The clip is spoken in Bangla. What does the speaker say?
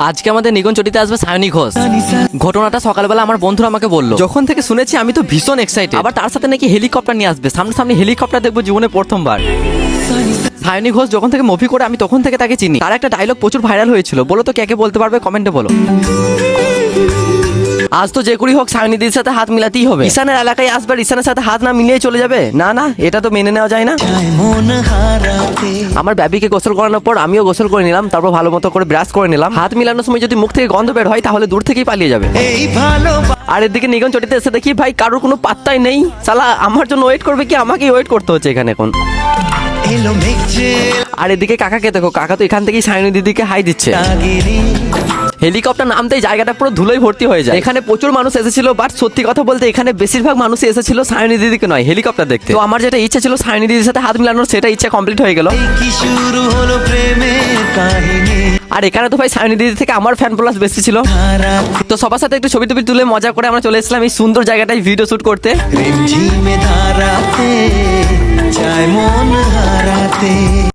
আজকে আমাদের নিগঞ্চটিতে আসবে সায়নী ঘোষ। ঘটনাটা সকালবেলা আমার বন্ধুরা আমাকে বললো, যখন থেকে শুনেছি আমি তো ভীষণ এক্সাইটেড। আবার তার সাথে নাকি হেলিকপ্টার নিয়ে আসবে, সামনে হেলিকপ্টার দেখবো জীবনে প্রথমবার। সায়নী ঘোষ যখন থেকে মুভি করে আমি তখন থেকে তাকে চিনি। তার একটা ডায়লগ প্রচুর ভাইরাল হয়েছিল, বলো তো কে কে বলতে পারবে কমেন্টে বলো। আজ তো যে করি হোক সায়নী দিদির সাথে হাত মিলাতেই হবে। ঈশানের এলাকায় আসবে, ঈশানের সাথে হাত না মিলিয়ে চলে যাবে, না না, এটা তো মেনে নেওয়া যায় না। আমার বেবিকে গোসল করানোর পর আমিও গোসল করে নিলাম, তারপর ভালো মতো করে ব্রাশ করে নিলাম। হাত মিলানোর সময় যদি মুখ থেকে গন্ধ বের হয় তাহলে দূর থেকেই পালিয়ে যাবে। আর এদিকে নিগঞ্চটিতে এসে দেখি ভাই কারোর কোনো পাত্তাই নেই। সালা আমার জন্য ওয়েট করবে কি আমাকেই ওয়েট করতে হচ্ছে এখানে এখন। আর এদিকে কাকাকে দেখো, কাকা তো এখান থেকেই সায়নী দিদিকে হাই দিচ্ছে। হেলিকপ্টার নামতেই জায়গাটা পুরো ধুলোয় ভর্তি হয়ে যায়। এখানে প্রচুর মানুষ এসেছিল, বাট সত্যি কথা বলতে এখানে বেশিরভাগ মানুষ এসেছিল সায়নী দিদিকে নয়, হেলিকপ্টার দেখতে। তো আমার যেটা ইচ্ছা ছিল সায়নী দিদির সাথে হাত মিলানোর, সেটা ইচ্ছা কমপ্লিট হয়ে গেল। আর এখানে তো ভাই সায়নী দিদি থেকে আমার ফ্যান প্লাস বেশি ছিল। তো সবার সাথে একটু ছবি টবি তুলে মজা করে আমরা চলে এসেছিলাম এই সুন্দর জায়গাটায় ভিডিও শুট করতে।